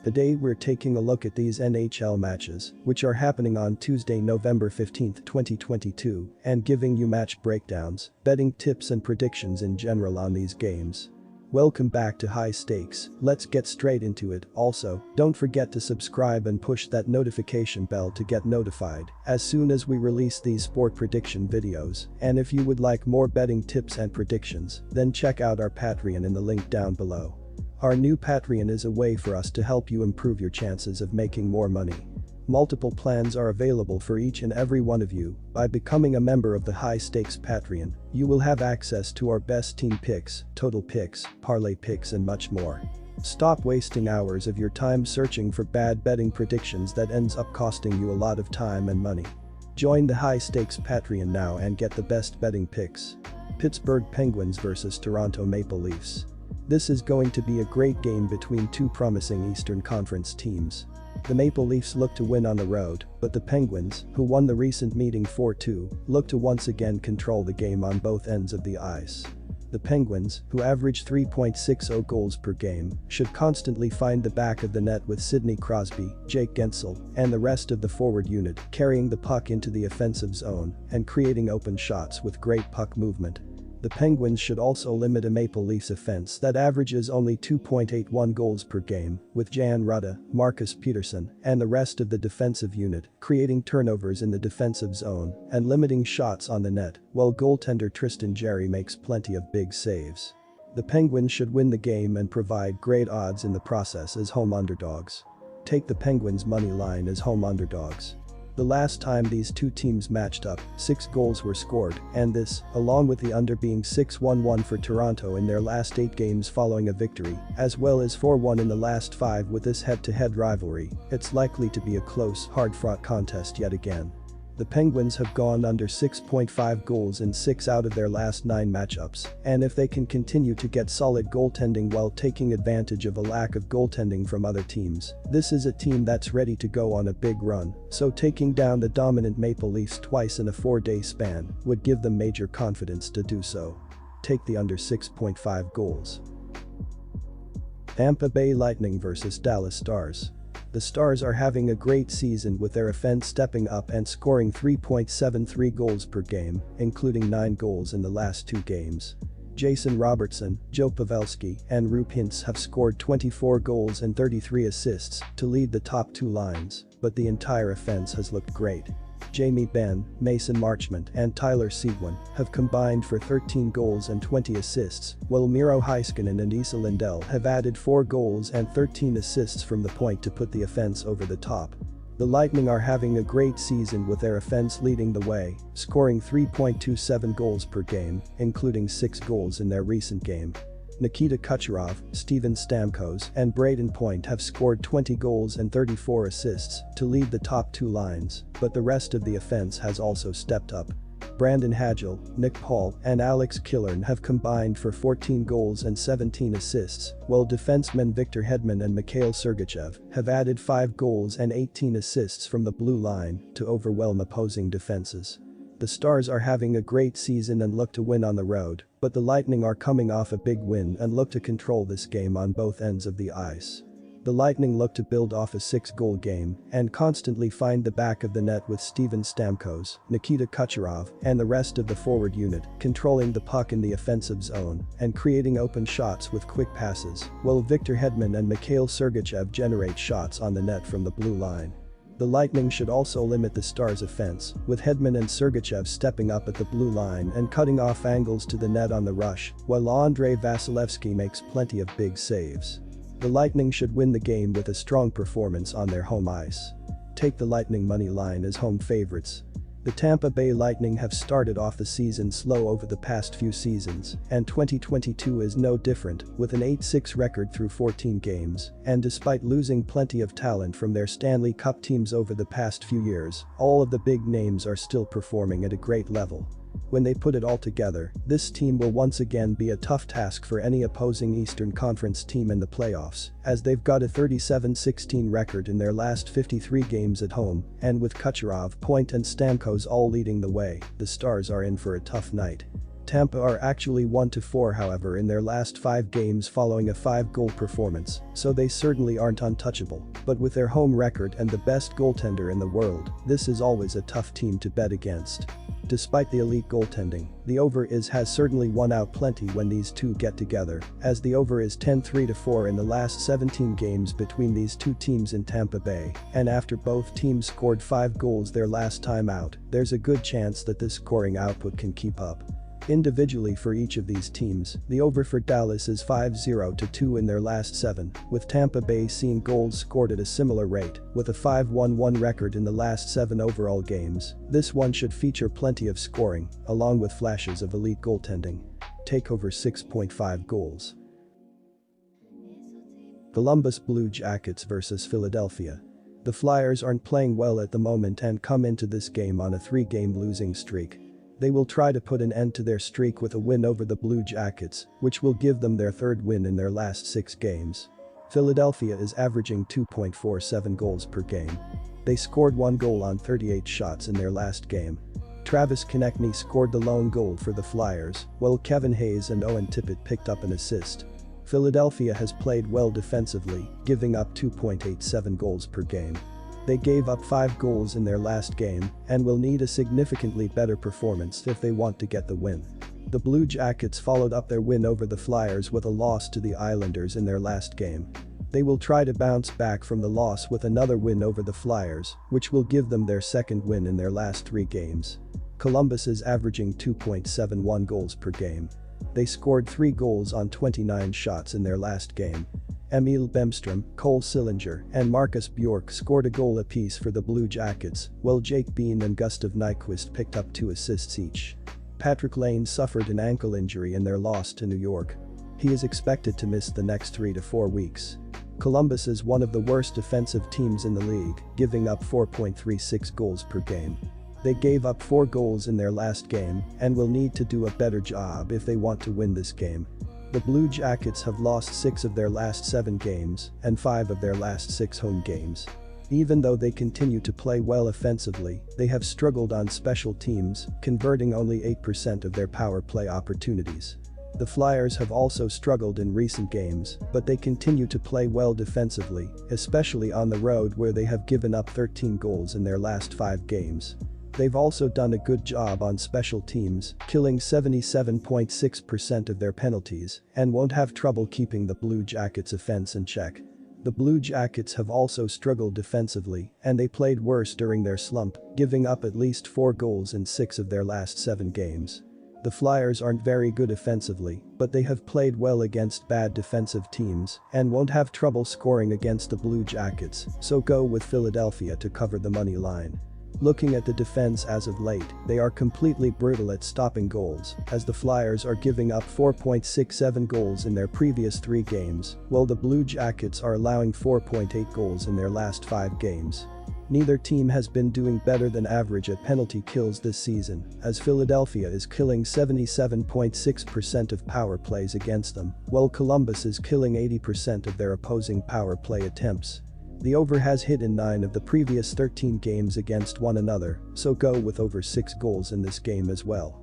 Today we're taking a look at these NHL matches, which are happening on Tuesday, November 15, 2022, and giving you match breakdowns, betting tips and predictions in general on these games. Welcome back to High Stakes, let's get straight into it. Also, don't forget to subscribe and push that notification bell to get notified as soon as we release these sport prediction videos, and if you would like more betting tips and predictions, then check out our Patreon in the link down below. Our new Patreon is a way for us to help you improve your chances of making more money. Multiple plans are available for each and every one of you. By becoming a member of the High Stakes Patreon, you will have access to our best team picks, total picks, parlay picks and much more. Stop wasting hours of your time searching for bad betting predictions that ends up costing you a lot of time and money. Join the High Stakes Patreon now and get the best betting picks. Pittsburgh Penguins vs Toronto Maple Leafs. This is going to be a great game between two promising Eastern Conference teams. The Maple Leafs look to win on the road, but the Penguins, who won the recent meeting 4-2, look to once again control the game on both ends of the ice. The Penguins, who average 3.60 goals per game, should constantly find the back of the net with Sidney Crosby, Jake Guentzel, and the rest of the forward unit carrying the puck into the offensive zone and creating open shots with great puck movement. The Penguins should also limit a Maple Leafs offense that averages only 2.81 goals per game, with Jan Rutta, Marcus Peterson, and the rest of the defensive unit creating turnovers in the defensive zone and limiting shots on the net, while goaltender Tristan Jarry makes plenty of big saves. The Penguins should win the game and provide great odds in the process as home underdogs. Take the Penguins money line as home underdogs. The last time these two teams matched up, 6 goals were scored, and this, along with the under being 6-1-1 for Toronto in their last 8 games following a victory, as well as 4-1 in the last 5 with this head-to-head rivalry, it's likely to be a close, hard-fought contest yet again. The Penguins have gone under 6.5 goals in 6 out of their last 9 matchups, and if they can continue to get solid goaltending while taking advantage of a lack of goaltending from other teams, this is a team that's ready to go on a big run, so taking down the dominant Maple Leafs twice in a 4-day span would give them major confidence to do so. Take the under 6.5 goals. Tampa Bay Lightning vs Dallas Stars. The Stars are having a great season with their offense stepping up and scoring 3.73 goals per game, including 9 goals in the last 2 games. Jason Robertson, Joe Pavelski, and Roope Hintz have scored 24 goals and 33 assists to lead the top 2 lines, but the entire offense has looked great. Jamie Benn, Mason Marchment, and Tyler Seguin have combined for 13 goals and 20 assists, while Miro Heiskanen and Esa Lindell have added 4 goals and 13 assists from the point to put the offense over the top. The Lightning are having a great season with their offense leading the way, scoring 3.27 goals per game, including 6 goals in their recent game. Nikita Kucherov, Steven Stamkos, and Brayden Point have scored 20 goals and 34 assists to lead the top 2 lines, but the rest of the offense has also stepped up. Brandon Hagel, Nick Paul, and Alex Killorn have combined for 14 goals and 17 assists, while defensemen Victor Hedman and Mikhail Sergachev have added 5 goals and 18 assists from the blue line to overwhelm opposing defenses. The Stars are having a great season and look to win on the road, but the Lightning are coming off a big win and look to control this game on both ends of the ice. The Lightning look to build off a 6-goal game and constantly find the back of the net with Steven Stamkos, Nikita Kucherov, and the rest of the forward unit controlling the puck in the offensive zone and creating open shots with quick passes, while Victor Hedman and Mikhail Sergachev generate shots on the net from the blue line. The Lightning should also limit the Stars' offense, with Hedman and Sergachev stepping up at the blue line and cutting off angles to the net on the rush, while Andrei Vasilevsky makes plenty of big saves. The Lightning should win the game with a strong performance on their home ice. Take the Lightning money line as home favorites. The Tampa Bay Lightning have started off the season slow over the past few seasons, and 2022 is no different, with an 8-6 record through 14 games, and despite losing plenty of talent from their Stanley Cup teams over the past few years, all of the big names are still performing at a great level. When they put it all together, this team will once again be a tough task for any opposing Eastern Conference team in the playoffs, as they've got a 37-16 record in their last 53 games at home, and with Kucherov, Point and Stamkos all leading the way, the Stars are in for a tough night. Tampa are actually 1-4 however in their last 5 games following a 5-goal performance, so they certainly aren't untouchable, but with their home record and the best goaltender in the world, this is always a tough team to bet against. Despite the elite goaltending, the over-is has certainly won out plenty when these two get together, as the over is 10-3-4 in the last 17 games between these two teams in Tampa Bay, and after both teams scored 5 goals their last time out, there's a good chance that this scoring output can keep up. Individually for each of these teams, the over for Dallas is 5-0-2 in their last 7, with Tampa Bay seeing goals scored at a similar rate, with a 5-1-1 record in the last 7 overall games. This one should feature plenty of scoring, along with flashes of elite goaltending. Take over 6.5 goals. Columbus Blue Jackets vs Philadelphia. The Flyers aren't playing well at the moment and come into this game on a 3-game losing streak. They will try to put an end to their streak with a win over the Blue Jackets, which will give them their 3rd win in their last 6 games. Philadelphia is averaging 2.47 goals per game. They scored 1 goal on 38 shots in their last game. Travis Konechny scored the lone goal for the Flyers, while Kevin Hayes and Owen Tippett picked up an assist. Philadelphia has played well defensively, giving up 2.87 goals per game. They gave up 5 goals in their last game and will need a significantly better performance if they want to get the win. The Blue Jackets followed up their win over the Flyers with a loss to the Islanders in their last game. They will try to bounce back from the loss with another win over the Flyers, which will give them their 2nd win in their last 3 games. Columbus is averaging 2.71 goals per game. They scored 3 goals on 29 shots in their last game. Emil Bemstrom, Cole Sillinger, and Marcus Bjork scored a goal apiece for the Blue Jackets, while Jake Bean and Gustav Nyquist picked up 2 assists each. Patrick Lane suffered an ankle injury in their loss to New York. He is expected to miss the next 3 to 4 weeks. Columbus is one of the worst defensive teams in the league, giving up 4.36 goals per game. They gave up 4 goals in their last game and will need to do a better job if they want to win this game. The Blue Jackets have lost 6 of their last 7 games and 5 of their last 6 home games. Even though they continue to play well offensively, they have struggled on special teams, converting only 8% of their power play opportunities. The Flyers have also struggled in recent games, but they continue to play well defensively, especially on the road where they have given up 13 goals in their last 5 games. They've also done a good job on special teams, killing 77.6% of their penalties, and won't have trouble keeping the Blue Jackets' offense in check. The Blue Jackets have also struggled defensively, and they played worse during their slump, giving up at least 4 goals in 6 of their last 7 games. The Flyers aren't very good offensively, but they have played well against bad defensive teams and won't have trouble scoring against the Blue Jackets, so go with Philadelphia to cover the money line. Looking at the defense as of late, they are completely brutal at stopping goals, as the Flyers are giving up 4.67 goals in their previous 3 games, while the Blue Jackets are allowing 4.8 goals in their last 5 games. Neither team has been doing better than average at penalty kills this season, as Philadelphia is killing 77.6% of power plays against them, while Columbus is killing 80% of their opposing power play attempts. The over has hit in 9 of the previous 13 games against one another, so go with over 6 goals in this game as well.